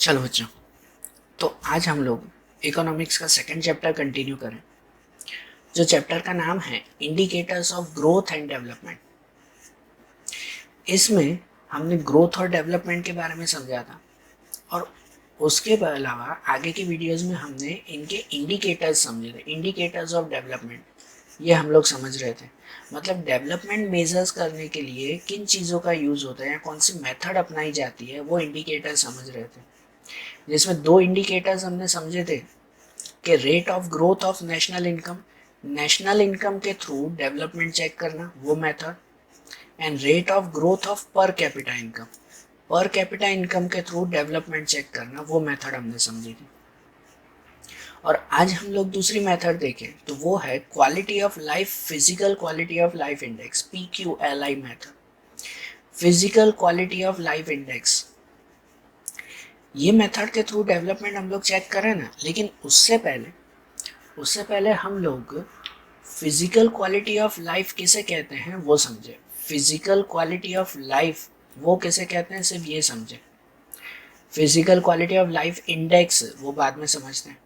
चलो बच्चों, तो आज हम लोग इकोनॉमिक्स का सेकंड चैप्टर कंटिन्यू करें, जो चैप्टर का नाम है indicators of growth and development. इसमें हमने ग्रोथ और डेवलपमेंट के बारे में समझा था और उसके अलावा आगे की वीडियोस में हमने इनके इंडिकेटर्स समझे थे। इंडिकेटर्स ऑफ डेवलपमेंट ये हम लोग समझ रहे थे, मतलब डेवलपमेंट मेजर्स करने के लिए किन चीज़ों का यूज़ होता है या कौन सी मेथड अपनाई जाती है, वो इंडिकेटर समझ रहे थे। जिसमें दो इंडिकेटर्स हमने समझे थे कि rate of growth of national income के थ्रू डेवलपमेंट चेक करना, वो method, and rate of growth of per capita income के थ्रू डेवलपमेंट चेक करना, वो मेथड हमने समझी थी। और आज हम लोग दूसरी मेथड देखें तो वो है quality of life, physical quality of life index, PQLI method, physical quality of life index. ये मेथड के थ्रू डेवलपमेंट हम लोग चेक करें ना, लेकिन उससे पहले हम लोग फिजिकल क्वालिटी ऑफ लाइफ किसे कहते हैं वो समझे। फिजिकल क्वालिटी ऑफ लाइफ वो किसे कहते हैं, सिर्फ ये समझे। Physical quality of life index वो बाद में समझते हैं,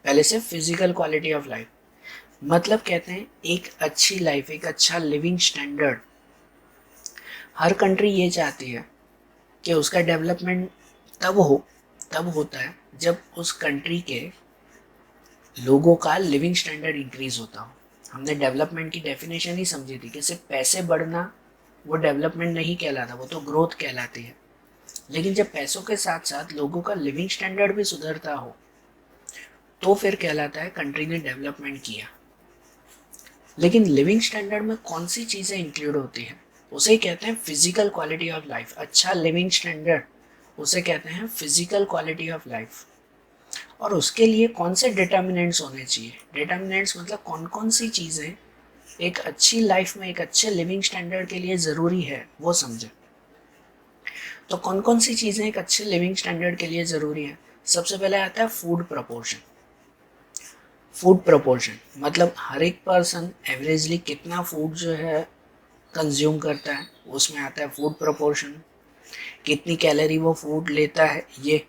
पहले सिर्फ फिजिकल क्वालिटी ऑफ लाइफ मतलब कहते हैं एक अच्छी लाइफ, एक अच्छा लिविंग स्टैंडर्ड। हर कंट्री ये चाहती है कि उसका डेवलपमेंट तब होता है जब उस कंट्री के लोगों का लिविंग स्टैंडर्ड इंक्रीज होता हो। हमने डेवलपमेंट की डेफिनेशन ही समझी थी कि सिर्फ पैसे बढ़ना वो डेवलपमेंट नहीं कहलाता, वो तो ग्रोथ कहलाती है। लेकिन जब पैसों के साथ साथ लोगों का लिविंग स्टैंडर्ड भी सुधरता हो तो फिर कहलाता है कंट्री ने डेवलपमेंट किया। लेकिन लिविंग स्टैंडर्ड में कौन सी चीज़ें इंक्लूड होती हैं, उसे ही कहते हैं फिजिकल क्वालिटी ऑफ लाइफ। अच्छा लिविंग स्टैंडर्ड उसे कहते हैं फिजिकल क्वालिटी ऑफ लाइफ। और उसके लिए कौन से डिटर्मिनेंट्स होने चाहिए, डिटर्मिनेंट्स मतलब कौन कौन सी चीज़ें एक अच्छी लाइफ में, एक अच्छे लिविंग स्टैंडर्ड के लिए ज़रूरी है, वो समझे। तो कौन कौन सी चीज़ें एक अच्छे लिविंग स्टैंडर्ड के लिए ज़रूरी है। सबसे पहले आता है फूड प्रपोर्शन। फूड प्रपोर्शन मतलब हर एक पर्सन एवरेजली कितना फूड जो है कंज्यूम करता है, उसमें आता है फूड प्रपोर्शन। कितनी कैलोरी वो फूड लेता है ये।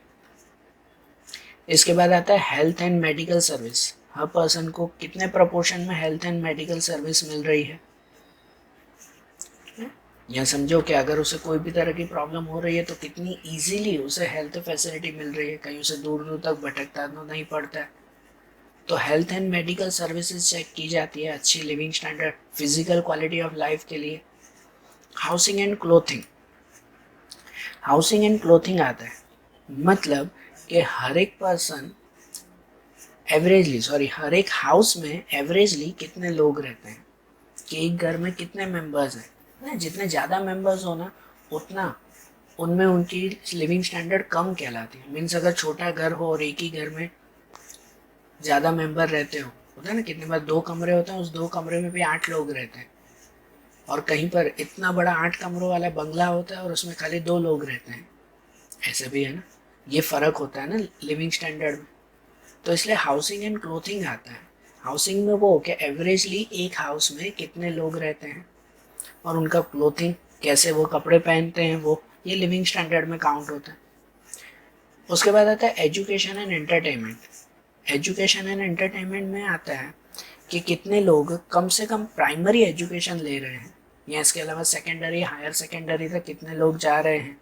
इसके बाद आता है health and medical service, her person को कितने प्रपोर्शन में हेल्थ एंड मेडिकल सर्विस मिल रही है। यह समझो कि अगर उसे कोई भी तरह की प्रॉब्लम हो रही है तो कितनी इजीली उसे हेल्थ फैसिलिटी मिल रही है, कहीं उसे दूर दूर तक भटकता तो नहीं पड़ता है। तो health and medical services check की जाती है अच्छी living standard, physical quality of life के लिए। Housing and clothing, housing and clothing आता है मतलब कि हर एक पर्सन हर एक हाउस में एवरेजली कितने लोग रहते हैं, कि एक घर में कितने मेंबर्स हैं ना। जितने ज़्यादा मेंबर्स हो ना, उतना उनमें उनकी लिविंग स्टैंडर्ड कम कहलाती है। मीन्स अगर छोटा घर हो और एक ही घर में ज़्यादा मेंबर रहते हो, होता है ना, कितने बार 2 कमरे होते हैं, उस 2 कमरे में भी 8 लोग रहते हैं। और कहीं पर इतना बड़ा 8 कमरों वाला बंगला होता है और उसमें खाली 2 लोग रहते हैं, ऐसे भी है ना। ये फ़र्क होता है ना लिविंग स्टैंडर्ड में। तो इसलिए हाउसिंग एंड क्लोथिंग आता है। हाउसिंग में वो कि एवरेजली एक हाउस में कितने लोग रहते हैं और उनका क्लोथिंग, कैसे वो कपड़े पहनते हैं, वो ये लिविंग स्टैंडर्ड में काउंट होता है। उसके बाद आता है education and entertainment. Education and entertainment में आता है कि कितने लोग कम से कम प्राइमरी एजुकेशन ले रहे हैं, या इसके अलावा सेकेंडरी, हायर सेकेंडरी तक कितने लोग जा रहे हैं,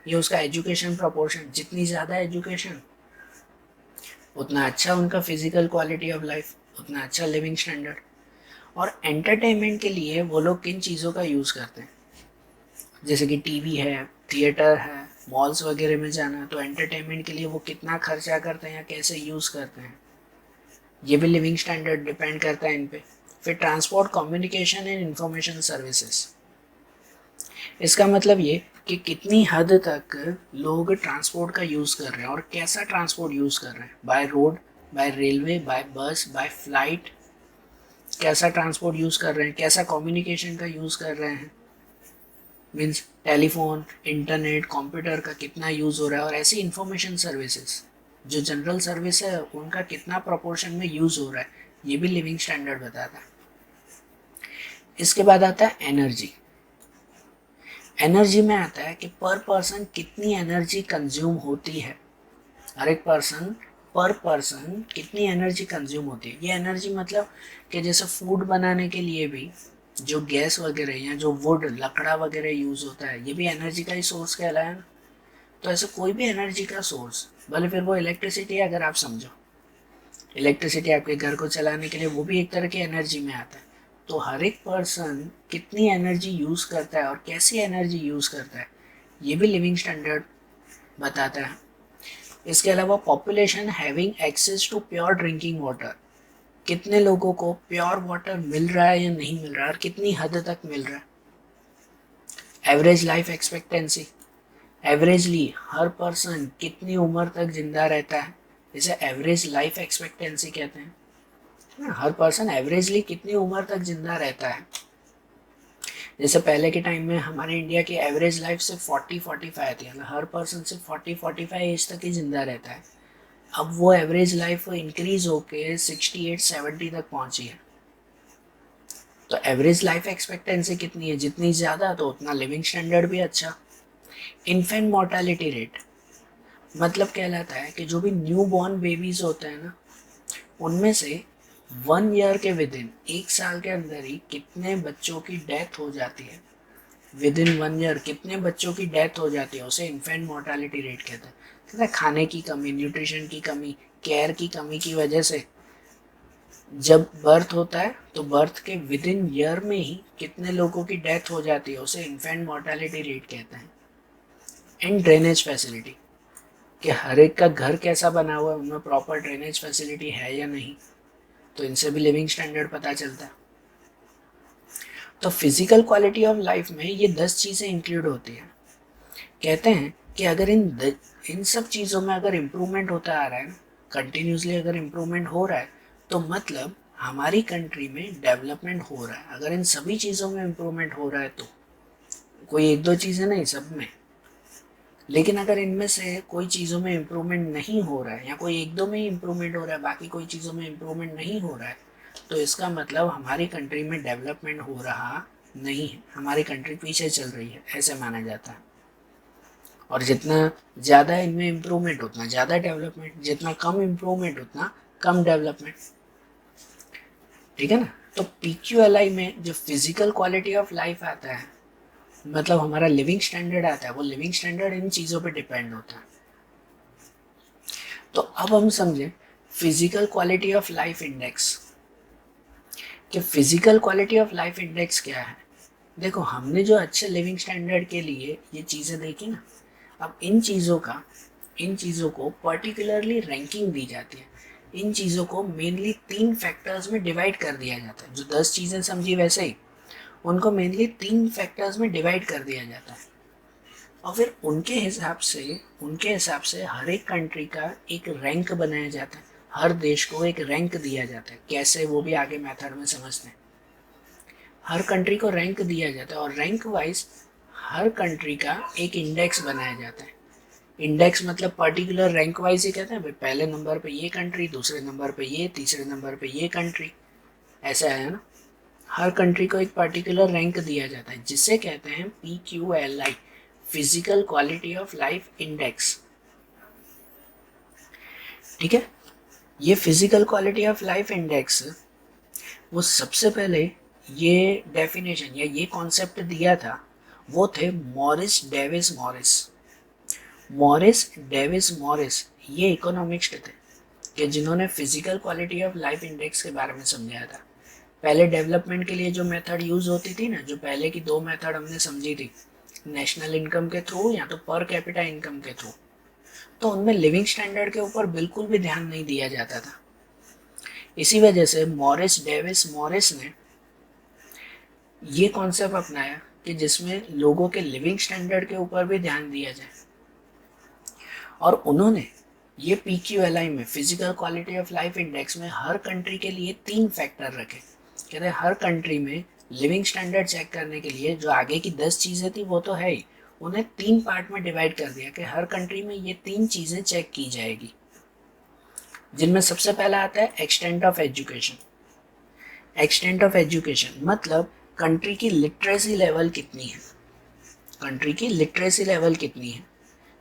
ये उसका एजुकेशन प्रपोर्शन। जितनी ज़्यादा एजुकेशन उतना अच्छा उनका फिजिकल क्वालिटी ऑफ लाइफ, उतना अच्छा लिविंग स्टैंडर्ड। और एंटरटेनमेंट के लिए वो लोग किन चीज़ों का यूज़ करते हैं, जैसे कि टीवी है, थिएटर है, मॉल्स वगैरह में जाना, तो एंटरटेनमेंट के लिए वो कितना खर्चा करते हैं या कैसे यूज़ करते हैं, ये भी लिविंग स्टैंडर्ड डिपेंड करता है इन पे। फिर transport, communication and information services, इसका मतलब ये कि कितनी हद तक लोग ट्रांसपोर्ट का यूज़ कर रहे हैं और कैसा ट्रांसपोर्ट यूज़ कर रहे हैं, by road, by railway, by bus, by flight, कैसा ट्रांसपोर्ट यूज़ कर रहे हैं, कैसा कम्युनिकेशन का यूज़ कर रहे हैं। मीन्स टेलीफोन, इंटरनेट, कंप्यूटर का कितना यूज़ हो रहा है। और ऐसी इंफॉर्मेशन सर्विसेज जो जनरल सर्विस है उनका कितना प्रोपोर्शन में यूज़ हो रहा है, ये भी लिविंग स्टैंडर्ड बताता है। इसके बाद आता है एनर्जी। एनर्जी में आता है कि पर पर्सन कितनी एनर्जी कंज्यूम होती है, हर एक पर्सन पर पर्सन कितनी एनर्जी कंज्यूम होती है। ये एनर्जी मतलब कि जैसे फूड बनाने के लिए भी जो गैस वगैरह या जो वुड लकड़ा वगैरह यूज़ होता है, ये भी एनर्जी का ही सोर्स कहलाया ना। तो ऐसे कोई भी एनर्जी का सोर्स, भले फिर वो इलेक्ट्रिसिटी अगर आप समझो, इलेक्ट्रिसिटी आपके घर को चलाने के लिए वो भी एक तरह की एनर्जी में आता है। तो हर एक पर्सन कितनी एनर्जी यूज़ करता है और कैसी एनर्जी यूज़ करता है, ये भी लिविंग स्टैंडर्ड बताता है। इसके अलावा population having access to pure drinking water, कितने लोगों को प्योर वाटर मिल रहा है या नहीं मिल रहा है और कितनी हद तक मिल रहा है। एवरेज लाइफ एक्सपेक्टेंसी, एवरेजली हर पर्सन कितनी उम्र तक जिंदा रहता है, इसे एवरेज लाइफ एक्सपेक्टेंसी कहते हैं। हर पर्सन एवरेजली कितनी उम्र तक जिंदा रहता है। जैसे पहले के टाइम में हमारे इंडिया की एवरेज लाइफ सिर्फ 40-45 थी, हर पर्सन सिर्फ 40-45 एज तक ही जिंदा रहता है। अब वो एवरेज लाइफ इंक्रीज होके 68-70 तक पहुंची है। तो एवरेज लाइफ एक्सपेक्टेंसी कितनी है, जितनी ज़्यादा तो उतना लिविंग स्टैंडर्ड भी अच्छा। इन्फेंट मोर्टालिटी रेट मतलब कहलाता है कि जो भी न्यू बॉर्न बेबीज होते हैं ना, उनमें से 1 ईयर के विदिन, 1 साल के अंदर ही कितने बच्चों की डेथ हो जाती है। विदिन 1 ईयर कितने बच्चों की डेथ हो जाती है, उसे इन्फेंट मोर्टालिटी रेट कहते हैं। कहते हैं खाने की कमी, न्यूट्रिशन की कमी, केयर की कमी की वजह से जब बर्थ होता है तो बर्थ के विदिन ईयर में ही कितने लोगों की डेथ हो जाती है, उसे इन्फेंट मोर्टालिटी रेट कहते हैं। एंड ड्रेनेज फैसिलिटी, कि हर एक का घर कैसा बना हुआ है, उनमें प्रॉपर ड्रेनेज फैसिलिटी है या नहीं, तो इनसे भी लिविंग स्टैंडर्ड पता चलता है। तो फिजिकल क्वालिटी ऑफ लाइफ में ये 10 चीज़ें इंक्लूड होती हैं। कहते हैं कि अगर इन सब चीज़ों में अगर इम्प्रूवमेंट होता आ रहा है, कंटिन्यूसली अगर इम्प्रूवमेंट हो रहा है, तो मतलब हमारी कंट्री में डेवलपमेंट हो रहा है। अगर इन सभी चीज़ों में इम्प्रूवमेंट हो रहा है तो कोई एक दो चीज़ें नहीं, सब में। लेकिन अगर इनमें से कोई चीज़ों में इम्प्रूवमेंट नहीं हो रहा है या कोई एक दो में ही इम्प्रूवमेंट हो रहा है, बाकी कोई चीज़ों में इम्प्रूवमेंट नहीं हो रहा है, तो इसका मतलब हमारी कंट्री में डेवलपमेंट हो रहा नहीं है, हमारी कंट्री पीछे चल रही है, ऐसे माना जाता है। और जितना ज़्यादा इनमें इम्प्रूवमेंट उतना ज़्यादा डेवलपमेंट, जितना कम इम्प्रूवमेंट उतना कम डेवलपमेंट। ठीक है ना। तो PQLI में जो फिजिकल क्वालिटी ऑफ लाइफ आता है, मतलब हमारा लिविंग स्टैंडर्ड आता है, वो लिविंग स्टैंडर्ड इन चीज़ों पे डिपेंड होता है। तो अब हम समझें physical quality of life index, कि physical quality of life index क्या है। देखो, हमने जो अच्छे लिविंग स्टैंडर्ड के लिए ये चीज़ें देखी ना, अब इन चीज़ों को पर्टिकुलरली रैंकिंग दी जाती है। इन चीज़ों को मेनली 3 फैक्टर्स में डिवाइड कर दिया जाता है। जो 10 चीज़ें समझी वैसे ही उनको मेनली 3 फैक्टर्स में डिवाइड कर दिया जाता है। और फिर उनके हिसाब से हर एक कंट्री का एक रैंक बनाया जाता है। हर देश को एक रैंक दिया जाता है। कैसे, वो भी आगे मेथड में समझते हैं। हर कंट्री को रैंक दिया जाता है और रैंक वाइज हर कंट्री का एक इंडेक्स बनाया जाता है। इंडेक्स मतलब पर्टिकुलर रैंक वाइज ही कहते हैं, भाई पहले नंबर पे ये कंट्री, दूसरे नंबर पे ये, तीसरे नंबर पे ये कंट्री, ऐसा है ना। हर कंट्री को एक पर्टिकुलर रैंक दिया जाता है जिसे कहते हैं PQLI, physical quality of life index. ठीक है। ये physical quality of life index, वो सबसे पहले ये डेफिनेशन या ये कॉन्सेप्ट दिया था, वो थे मॉरिस डेविस मॉरिस। ये इकोनॉमिक्स थे कि जिन्होंने physical quality of life index के बारे में समझाया था। पहले डेवलपमेंट के लिए जो मेथड यूज होती थी ना, जो पहले की 2 मेथड हमने समझी थी, नेशनल इनकम के थ्रू या तो पर कैपिटा इनकम के थ्रू, तो उनमें लिविंग स्टैंडर्ड के ऊपर बिल्कुल भी ध्यान नहीं दिया जाता था। इसी वजह से मॉरिस ने ये कॉन्सेप्ट अपनाया कि जिसमें लोगों के लिविंग स्टैंडर्ड के ऊपर भी ध्यान दिया जाए। और उन्होंने ये PQLI में, physical quality of life index में, हर कंट्री के लिए 3 फैक्टर रखे। कहते हैं हर कंट्री में लिविंग स्टैंडर्ड चेक करने के लिए जो आगे की 10 चीज़ें थी वो तो है ही, उन्हें 3 पार्ट में डिवाइड कर दिया कि हर कंट्री में ये 3 चीज़ें चेक की जाएगी। जिनमें सबसे पहला आता है extent of education. Extent of education मतलब कंट्री की लिटरेसी लेवल कितनी है। कंट्री की लिटरेसी लेवल कितनी है।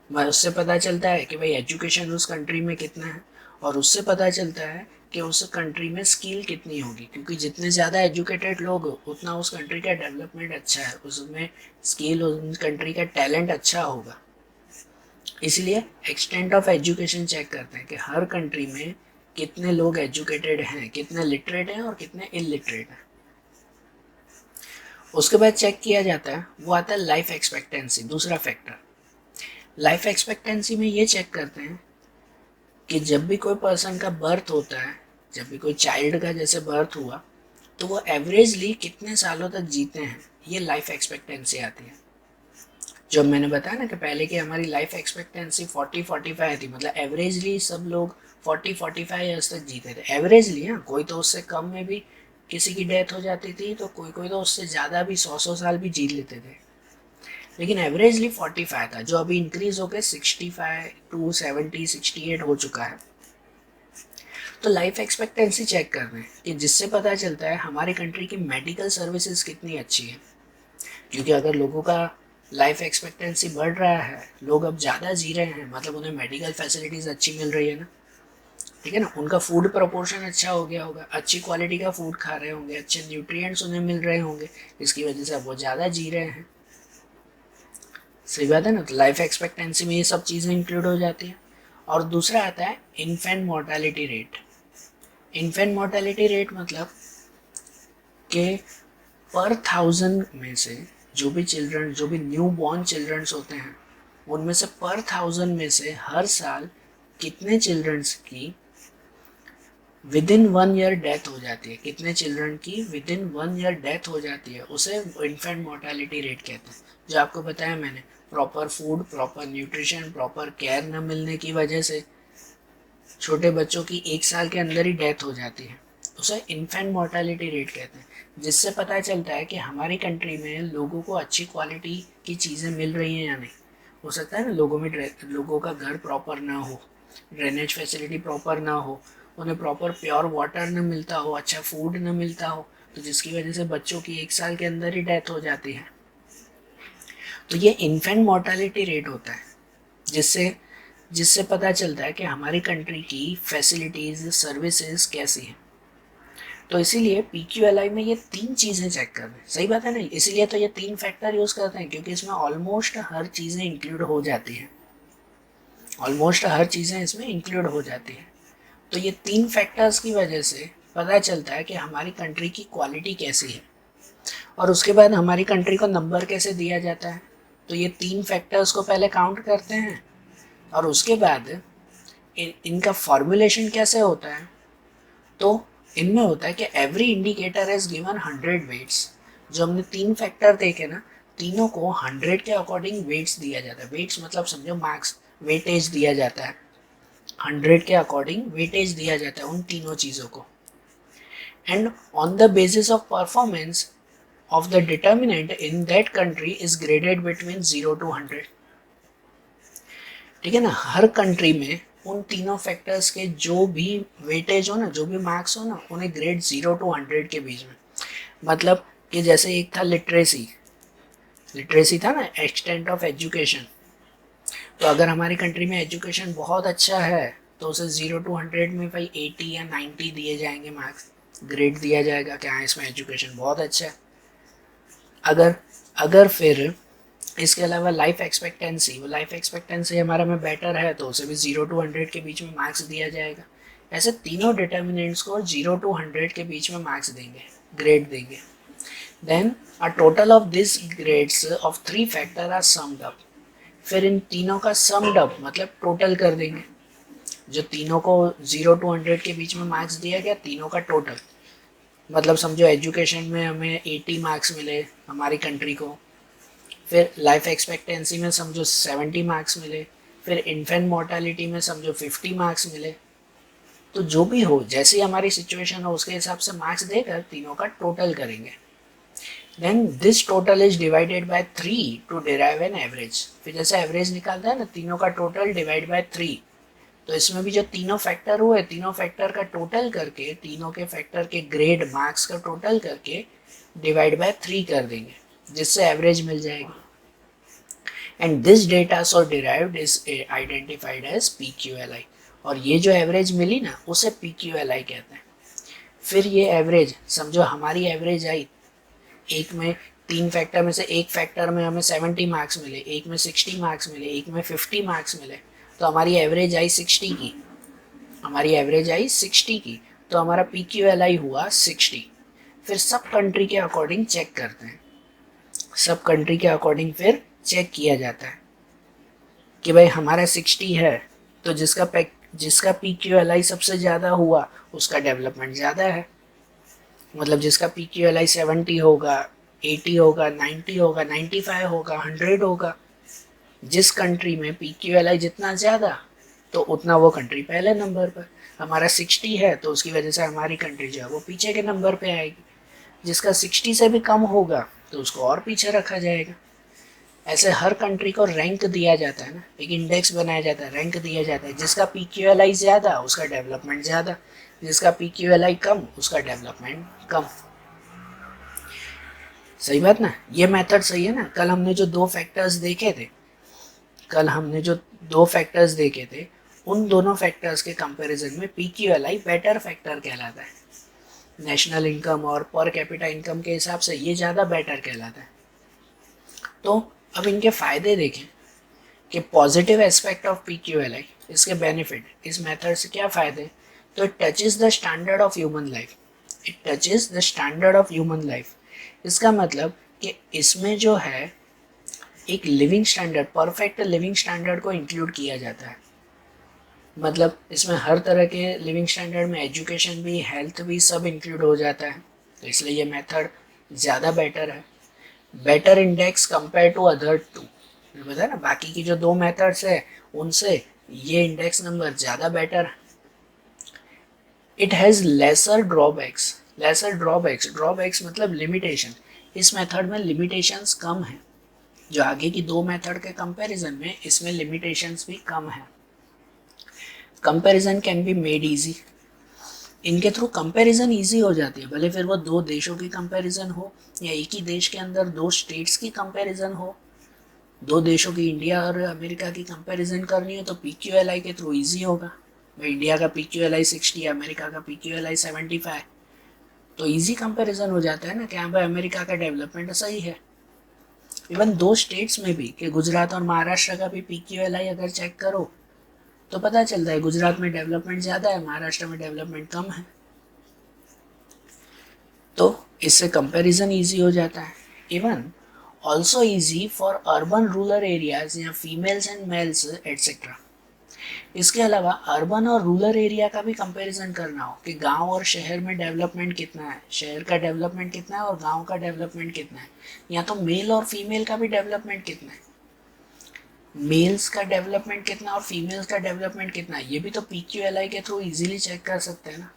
उससे पता चलता है कि भाई एजुकेशन उस कंट्री में कितना है, और उससे पता चलता है कि उस कंट्री में स्किल कितनी होगी, क्योंकि जितने ज़्यादा एजुकेटेड लोग उतना उस कंट्री का डेवलपमेंट अच्छा है, उसमें स्किल, उस कंट्री का टैलेंट अच्छा होगा। इसलिए एक्सटेंट ऑफ एजुकेशन चेक करते हैं कि हर कंट्री में कितने लोग एजुकेटेड हैं, कितने लिटरेट हैं और कितने इलिटरेट हैं। उसके बाद चेक किया जाता है, वो आता है लाइफ एक्सपेक्टेंसी, दूसरा फैक्टर। लाइफ एक्सपेक्टेंसी में ये चेक करते हैं कि जब भी कोई पर्सन का बर्थ होता है, जब भी कोई चाइल्ड का जैसे बर्थ हुआ, तो वो एवरेजली कितने सालों तक जीते हैं, ये लाइफ एक्सपेक्टेंसी आती है। जब मैंने बताया ना कि पहले की हमारी लाइफ एक्सपेक्टेंसी 40-45 थी, मतलब एवरेजली सब लोग 40-45 ईयर्स तक जीते थे, एवरेजली। हाँ, कोई तो उससे कम में भी किसी की डेथ हो जाती थी, तो कोई कोई तो उससे ज़्यादा भी 100 साल भी जी लेते थे, लेकिन एवरेजली 45 था, जो अभी इंक्रीज होकर 65 टू 70 68 हो चुका है। तो लाइफ एक्सपेक्टेंसी चेक कर रहे हैं कि जिससे पता चलता है हमारी कंट्री की मेडिकल सर्विसेज कितनी अच्छी है, क्योंकि अगर लोगों का लाइफ एक्सपेक्टेंसी बढ़ रहा है, लोग अब ज़्यादा जी रहे हैं, मतलब उन्हें मेडिकल फैसिलिटीज़ अच्छी मिल रही है ना, ठीक है ना, उनका फूड प्रोपोर्शन अच्छा हो गया होगा, अच्छी क्वालिटी का फूड खा रहे होंगे, अच्छे न्यूट्रिएंट्स उन्हें मिल रहे होंगे, इसकी वजह से अब वो ज़्यादा जी रहे हैं। सही बात है ना, तो लाइफ एक्सपेक्टेंसी में ये सब चीज़ें इंक्लूड हो जाती हैं। और दूसरा आता है infant mortality rate. Infant mortality rate मतलब कि पर 1000 में से जो भी चिल्ड्रन, जो भी न्यू बॉर्न चिल्ड्रंस होते हैं, उनमें से पर 1000 में से हर साल कितने चिल्ड्रंस की विद इन 1 ईयर डेथ हो जाती है, कितने चिल्ड्रन की विद इन 1 ईयर डेथ हो जाती है, उसे इन्फेंट मोर्टेलिटी रेट कहते हैं। जो आपको बताया मैंने, proper food, proper nutrition, proper care न मिलने की वजह से छोटे बच्चों की 1 साल के अंदर ही डेथ हो जाती है, उसे इन्फेंट मोर्टेलिटी रेट कहते हैं। जिससे पता चलता है कि हमारी कंट्री में लोगों को अच्छी क्वालिटी की चीज़ें मिल रही हैं या नहीं। हो सकता है ना लोगों का घर प्रॉपर ना हो, ड्रेनेज फैसिलिटी प्रॉपर ना हो, उन्हें प्रॉपर प्योर वाटर न मिलता हो, अच्छा फूड न मिलता हो, तो जिसकी वजह से बच्चों की 1 साल के अंदर ही डेथ हो जाती है। तो ये इन्फेंट मोर्टेलिटी रेट होता है, जिससे जिससे पता चलता है कि हमारी कंट्री की फैसिलिटीज़, सर्विसेज कैसी हैं। तो इसीलिए PQLI में ये 3 चीज़ें चेक कर रहे हैं। सही बात है ना, इसीलिए तो ये 3 फैक्टर यूज़ करते हैं, क्योंकि इसमें ऑलमोस्ट हर चीज़ें इंक्लूड हो जाती हैं, ऑलमोस्ट हर चीज़ें इसमें इंक्लूड हो जाती हैं। तो ये 3 फैक्टर्स की वजह से पता चलता है कि हमारी कंट्री की क्वालिटी कैसी है, और उसके बाद हमारी कंट्री को नंबर कैसे दिया जाता है। तो ये 3 फैक्टर्स को पहले काउंट करते हैं, और उसके बाद इनका फॉर्मूलेशन कैसे होता है। तो इनमें होता है कि every indicator is given 100 weights. जो हमने 3 फैक्टर देखे ना, तीनों को 100 के अकॉर्डिंग वेट्स दिया जाता है। वेट्स मतलब समझो मार्क्स, वेटेज दिया जाता है, 100 के अकॉर्डिंग वेटेज दिया जाता है उन तीनों चीज़ों को। And on the basis of performance of the determinant in that country is graded between 0 to 100। ठीक है ना, हर कंट्री में उन तीनों फैक्टर्स के जो भी वेटेज हो ना, जो भी मार्क्स हो ना, उन्हें ग्रेड 0 to 100 के बीच में। मतलब कि जैसे एक था लिटरेसी, लिटरेसी था ना, एक्सटेंट ऑफ एजुकेशन। तो अगर हमारी कंट्री में एजुकेशन बहुत अच्छा है, तो उसे 0 to 100 में भाई 80 या 90 दिए जाएंगे मार्क्स, ग्रेड दिया जाएगा कि हाँ इसमें एजुकेशन बहुत अच्छा है। अगर अगर फिर इसके अलावा लाइफ एक्सपेक्टेंसी, वो लाइफ एक्सपेक्टेंसी हमारा में बेटर है, तो उसे भी 0 to 100 के बीच में मार्क्स दिया जाएगा। ऐसे तीनों डिटर्मिनेंट्स को 0 to 100 के बीच में मार्क्स देंगे, ग्रेड देंगे। Then a total of this grades of 3 factor are summed up. फिर इन तीनों का सम्ड अप मतलब टोटल कर देंगे। जो तीनों को 0 to 100 के बीच में मार्क्स दिया गया, तीनों का टोटल, मतलब समझो एजुकेशन में हमें 80 मार्क्स मिले हमारी कंट्री को, फिर लाइफ एक्सपेक्टेंसी में समझो 70 मार्क्स मिले, फिर इन्फेंट मोर्टेलिटी में समझो 50 मार्क्स मिले। तो जो भी हो, जैसी हमारी सिचुएशन हो, उसके हिसाब से मार्क्स देकर तीनों का टोटल करेंगे। Then this total is divided by 3 to derive an average. फिर जैसे एवरेज निकालता है ना, तीनों का टोटल डिवाइड बाय 3। तो इसमें भी जो तीनों फैक्टर हुए, तीनों फैक्टर का टोटल करके, तीनों के फैक्टर के ग्रेड मार्क्स का टोटल करके डिवाइड बाय 3 कर देंगे, जिससे एवरेज मिल जाएगी। And this data so derived is identified as PQLI। और ये जो एवरेज मिली ना उसे PQLI कहते हैं। फिर ये एवरेज समझो हमारी एवरेज आई, एक में 3 फैक्टर में से एक फैक्टर में हमें 70 मार्क्स मिले, एक में 60 मार्क्स मिले, एक में 50 मार्क्स मिले, तो हमारी एवरेज आई 60 की, हमारी एवरेज आई 60 की, तो हमारा PQLI हुआ 60। फिर सब कंट्री के अकॉर्डिंग चेक करते हैं, सब कंट्री के अकॉर्डिंग फिर चेक किया जाता है कि भाई हमारा 60 है तो जिसका PQLI सबसे ज़्यादा हुआ उसका डेवलपमेंट ज़्यादा है। मतलब जिसका PQLI 70 होगा, 80 होगा, 90 होगा, 95 होगा, 100 होगा, जिस कंट्री में PQLI जितना ज़्यादा तो उतना वो कंट्री पहले नंबर पर। हमारा 60 है तो उसकी वजह से हमारी कंट्री जो है वो पीछे के नंबर पे आएगी। जिसका 60 से भी कम होगा तो उसको और पीछे रखा जाएगा। ऐसे हर कंट्री को रैंक दिया जाता है ना, एक इंडेक्स बनाया जाता है, रैंक दिया जाता है। जिसका PQLI ज़्यादा उसका डेवलपमेंट ज़्यादा, जिसका PQLI कम उसका डेवलपमेंट कम। सही बात ना, ये मेथड सही है ना। कल हमने जो दो फैक्टर्स देखे थे उन दोनों फैक्टर्स के कंपैरिजन में PQLI बेटर फैक्टर कहलाता है। नेशनल इनकम और पर कैपिटा इनकम के हिसाब से ये ज़्यादा बेटर कहलाता है। तो अब इनके फ़ायदे देखें कि पॉजिटिव एस्पेक्ट ऑफ PQLI, इसके बेनिफिट, इस मेथड से क्या फ़ायदे। तो it touches the standard of human life, it touches the standard of human life. इसका मतलब कि इसमें जो है एक living standard, perfect living standard को इंक्लूड किया जाता है। मतलब इसमें हर तरह के लिविंग स्टैंडर्ड में एजुकेशन भी, हेल्थ भी, सब इंक्लूड हो जाता है। तो इसलिए ये मेथड ज़्यादा बेटर है। Better index compare to other two, पता है ना, बाकी की जो दो मेथड्स है उनसे ये इंडेक्स नंबर ज़्यादा बेटर है। It has lesser drawbacks, drawbacks मतलब लिमिटेशन। इस मेथड में लिमिटेशंस कम है, जो आगे की दो मेथड के कंपैरिजन में इसमें लिमिटेशंस भी कम है। Comparison can be made easy, इनके थ्रू कंपैरिजन इजी हो जाती है। भले फिर वो दो देशों की कंपैरिजन हो या एक ही देश के अंदर दो स्टेट्स की कंपैरिजन हो, दो देशों की, इंडिया और अमेरिका की कंपैरिजन करनी है तो PQLI के थ्रू इजी होगा। भाई इंडिया का PQLI 60, अमेरिका का PQLI 75, तो इजी कंपैरिजन हो जाता है ना कि हाँ भाई अमेरिका का डेवलपमेंट सही है। इवन दो स्टेट्स में भी, कि गुजरात और महाराष्ट्र का भी PQLI अगर चेक करो तो पता चलता है गुजरात में डेवलपमेंट ज़्यादा है, महाराष्ट्र में डेवलपमेंट कम है। तो इससे कंपैरिजन इजी हो जाता है। Even also easy for urban rural areas या फीमेल्स एंड मेल्स एट्सेट्रा। इसके अलावा अर्बन और रूरल एरिया का भी कंपैरिजन करना हो कि गांव और शहर में डेवलपमेंट कितना है, शहर का डेवलपमेंट कितना है और गांव का डेवलपमेंट कितना है, या तो मेल और फीमेल का भी डेवलपमेंट कितना है, मेल्स का डेवलपमेंट कितना और फीमेल्स का डेवलपमेंट कितना है, ये भी तो PQLI के थ्रू इजीली चेक कर सकते हैं ना।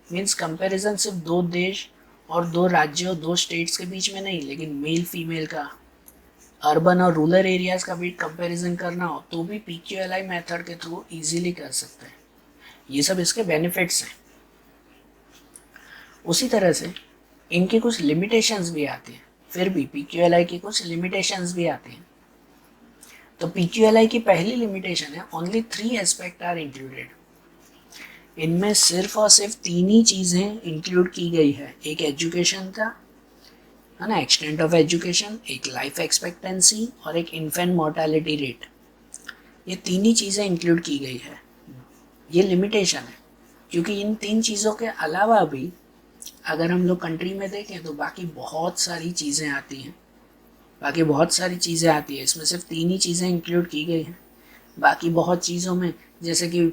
मीन्स कंपैरिजन सिर्फ दो देश और दो राज्यों, दो स्टेट्स के बीच में नहीं, लेकिन मेल फीमेल का, अर्बन और रूरल एरियाज का भी कंपैरिजन करना हो तो भी PQLI मेथड के थ्रू इजीली कर सकते हैं। ये सब इसके बेनिफिट्स हैं। उसी तरह से इनकी कुछ लिमिटेशंस भी आती हैं, फिर भी PQLI की कुछ लिमिटेशंस भी आती हैं। तो PQLI की पहली लिमिटेशन है ओनली 3 एस्पेक्ट आर इंक्लूडेड। इनमें सिर्फ और सिर्फ 3 ही चीज़ें इंक्लूड की गई है। एक एजुकेशन का है ना, एक्सटेंट ऑफ एजुकेशन, एक लाइफ एक्सपेक्टेंसी और एक इन्फेंट मोर्टेलिटी रेट। ये 3 ही चीज़ें इंक्लूड की गई है। ये लिमिटेशन है क्योंकि इन 3 चीज़ों के अलावा भी अगर हम लोग कंट्री में देखें तो बाकी बहुत सारी चीज़ें आती हैं, इसमें सिर्फ 3 ही चीज़ें इंक्लूड की गई हैं। बाकी बहुत चीज़ों में जैसे कि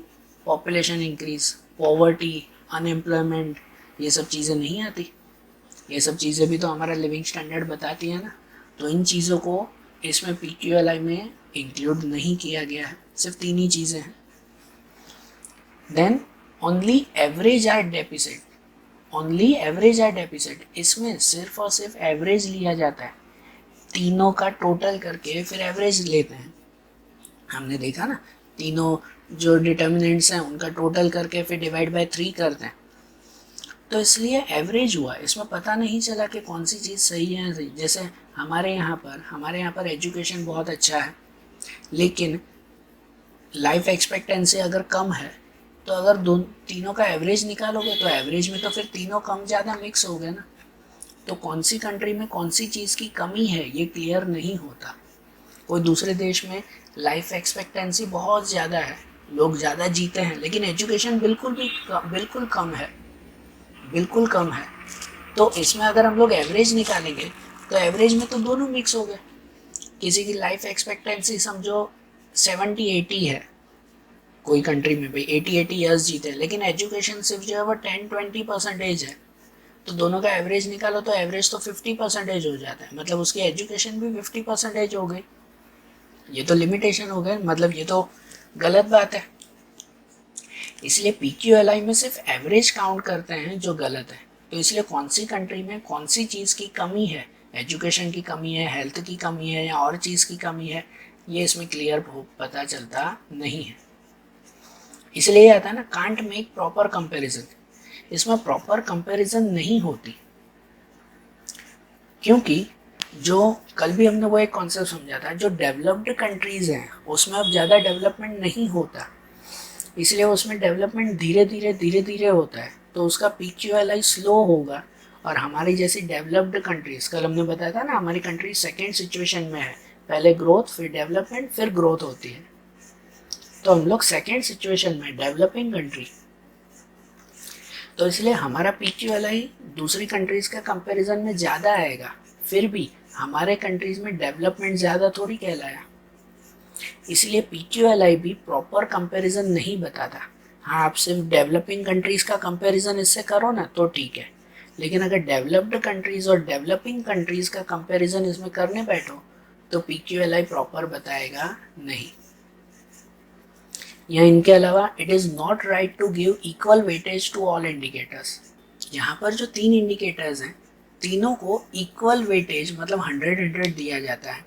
पॉपुलेशन इंक्रीज, पॉवर्टी, अनएम्प्लॉयमेंट, ये सब चीज़ें नहीं आती। ये सब चीज़ें भी तो हमारा लिविंग स्टैंडर्ड बताती है ना। तो इन चीज़ों को इसमें PQLI में इंक्लूड नहीं किया गया है, सिर्फ 3 ही चीज़ें हैं। Then only average or deficit, इसमें सिर्फ और सिर्फ एवरेज लिया जाता है, तीनों का टोटल करके फिर एवरेज लेते हैं। हमने देखा ना, तीनों जो डिटर्मिनेंट्स हैं उनका टोटल करके फिर डिवाइड बाय 3 करते हैं। तो इसलिए एवरेज हुआ, इसमें पता नहीं चला कि कौन सी चीज़ सही है। जैसे हमारे यहाँ पर एजुकेशन बहुत अच्छा है, लेकिन लाइफ एक्सपेक्टेंसी अगर कम है तो अगर तीनों का एवरेज निकालोगे तो एवरेज में तो फिर तीनों कम ज़्यादा मिक्स हो गए ना। तो कौन सी कंट्री में कौन सी चीज़ की कमी है ये क्लियर नहीं होता। कोई दूसरे देश में लाइफ एक्सपेक्टेंसी बहुत ज़्यादा है, लोग ज़्यादा जीते हैं, लेकिन एजुकेशन बिल्कुल कम है, बिल्कुल कम है। तो इसमें अगर हम लोग एवरेज निकालेंगे तो एवरेज में तो दोनों मिक्स हो गए। किसी की लाइफ एक्सपेक्टेंसी समझो 70-80 है, कोई कंट्री में भाई 80 ईयर्स जीते हैं, लेकिन एजुकेशन सिर्फ जो है वो 10-20% है। तो दोनों का एवरेज निकालो तो एवरेज तो 50% हो जाता है, मतलब उसकी एजुकेशन भी 50% हो गई। ये तो लिमिटेशन हो गए, मतलब ये तो गलत बात है। इसलिए PQLI में सिर्फ एवरेज काउंट करते हैं, जो गलत है। तो इसलिए कौन सी कंट्री में कौन सी चीज़ की कमी है, एजुकेशन की कमी है, हेल्थ की कमी है या और चीज़ की कमी है, ये इसमें क्लियर पता चलता नहीं है। इसलिए आता है ना, कांट मेक प्रॉपर कंपैरिजन। इसमें प्रॉपर कंपैरिजन नहीं होती, क्योंकि जो कल भी हमने वो एक कॉन्सेप्ट समझा था, जो डेवलप्ड कंट्रीज हैं उसमें अब ज़्यादा डेवलपमेंट नहीं होता, इसलिए उसमें डेवलपमेंट धीरे धीरे होता है, तो उसका PQLI स्लो होगा। और हमारी जैसी डेवलप्ड कंट्रीज, कल हमने बताया था ना, हमारी कंट्री सेकेंड सिचुएशन में है, पहले ग्रोथ फिर डेवलपमेंट फिर ग्रोथ होती है, तो हम लोग सेकेंड सिचुएशन में डेवलपिंग कंट्री। तो इसलिए हमारा PQLI दूसरी कंट्रीज का कंपैरिजन में ज़्यादा आएगा, फिर भी हमारे कंट्रीज में डेवलपमेंट ज़्यादा थोड़ी कहलाया। इसलिए PQLI भी प्रॉपर कंपैरिजन नहीं बताता। हाँ, आप सिर्फ डेवलपिंग कंट्रीज का कंपैरिजन इससे करो ना तो ठीक है, लेकिन अगर डेवलप्ड कंट्रीज और डेवलपिंग कंट्रीज का कंपैरिजन इसमें करने बैठो तो PQLI प्रॉपर बताएगा नहीं। या इनके अलावा it is not right to give equal weightage to all indicators. यहाँ पर जो 3 इंडिकेटर्स हैं, तीनों को इक्वल वेटेज मतलब 100 दिया जाता है।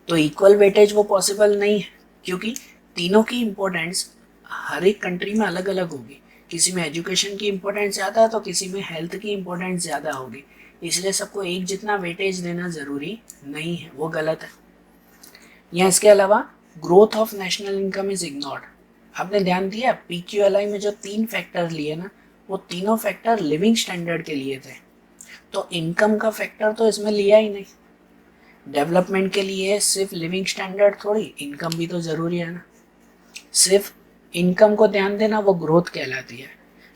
तो इक्वल वेटेज वो पॉसिबल नहीं है, क्योंकि तीनों की इम्पोर्टेंस हर एक कंट्री में अलग अलग होगी। किसी में एजुकेशन की इम्पोर्टेंस ज़्यादा तो किसी में हेल्थ की इम्पोर्टेंस ज़्यादा होगी, इसलिए सबको एक जितना वेटेज देना ज़रूरी नहीं है, वो गलत है। या इसके अलावा growth of national income is ignored. आपने ध्यान दिया PQLI में जो 3 फैक्टर लिए ना, वो तीनों फैक्टर लिविंग स्टैंडर्ड के लिए थे, तो इनकम का फैक्टर तो इसमें लिया ही नहीं। डेवलपमेंट के लिए सिर्फ लिविंग स्टैंडर्ड थोड़ी, इनकम भी तो ज़रूरी है ना। सिर्फ इनकम को ध्यान देना वो ग्रोथ कहलाती है,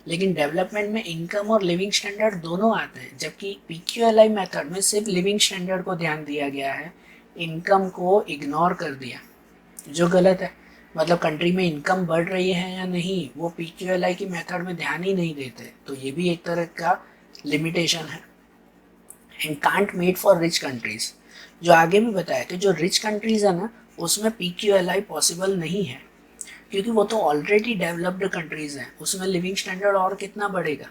लेकिन डेवलपमेंट में इनकम और लिविंग स्टैंडर्ड दोनों आते हैं, जबकि PQLI मेथड में सिर्फ लिविंग स्टैंडर्ड को ध्यान दिया गया है, इनकम को इग्नोर कर दिया, जो गलत है। मतलब कंट्री में इनकम बढ़ रही है या नहीं, वो PQLI की मेथड में ध्यान ही नहीं देते, तो ये भी एक तरह का लिमिटेशन है। And can't made for rich countries, जो आगे भी बताया कि जो रिच कंट्रीज है ना, उसमें PQLI पॉसिबल नहीं है, क्योंकि वो तो ऑलरेडी डेवलप्ड कंट्रीज हैं, उसमें लिविंग स्टैंडर्ड और कितना बढ़ेगा।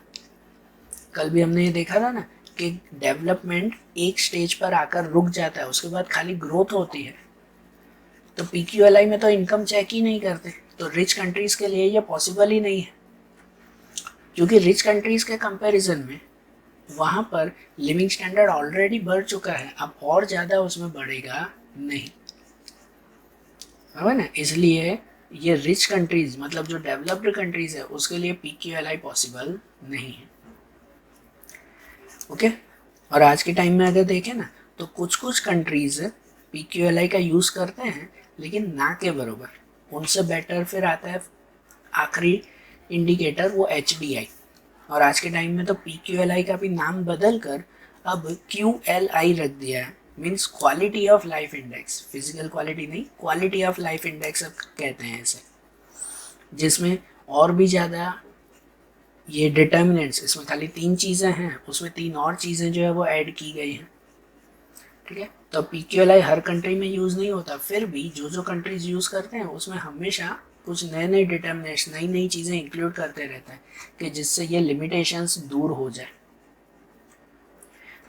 कल भी हमने ये देखा था ना कि डेवलपमेंट एक स्टेज पर आकर रुक जाता है, उसके बाद खाली ग्रोथ होती है। तो PQLI में तो इनकम चेक ही नहीं करते, तो रिच कंट्रीज के लिए ये पॉसिबल ही नहीं है, क्योंकि रिच कंट्रीज के कंपैरिजन में वहाँ पर लिविंग स्टैंडर्ड ऑलरेडी बढ़ चुका है, अब और ज़्यादा उसमें बढ़ेगा नहीं, है ना। इसलिए ये रिच कंट्रीज मतलब जो डेवलप्ड कंट्रीज है उसके लिए PQLI पॉसिबल नहीं है। ओके। और आज के टाइम में अगर देखें ना, तो कुछ कुछ कंट्रीज PQLI का यूज़ करते हैं, लेकिन ना के बराबर। उनसे बेटर फिर आता है आखिरी इंडिकेटर, वो HDI। और आज के टाइम में तो PQLI का भी नाम बदल कर अब QLI रख दिया है, means quality of life index. Physical quality नहीं, क्वालिटी ऑफ लाइफ इंडेक्स अब कहते हैं इसे, जिसमें और भी ज़्यादा ये डिटर्मिनेंट्स, इसमें खाली 3 चीज़ें हैं, उसमें 3 और चीज़ें जो है वो ऐड की गई हैं। ठीक है, तो PQLI हर कंट्री में यूज़ नहीं होता, फिर भी जो जो कंट्रीज यूज़ करते हैं उसमें हमेशा कुछ नए नए डिटर्मिनेंट्स, नई नई चीज़ें इंक्लूड करते रहते हैं कि जिससे ये लिमिटेशंस दूर हो जाए।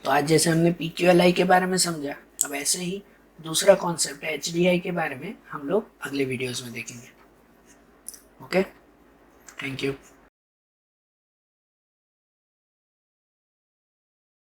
तो आज जैसे हमने PQLI के बारे में समझा, अब ऐसे ही दूसरा कॉन्सेप्ट HDI के बारे में हम लोग अगले वीडियोज़ में देखेंगे। Okay, thank you.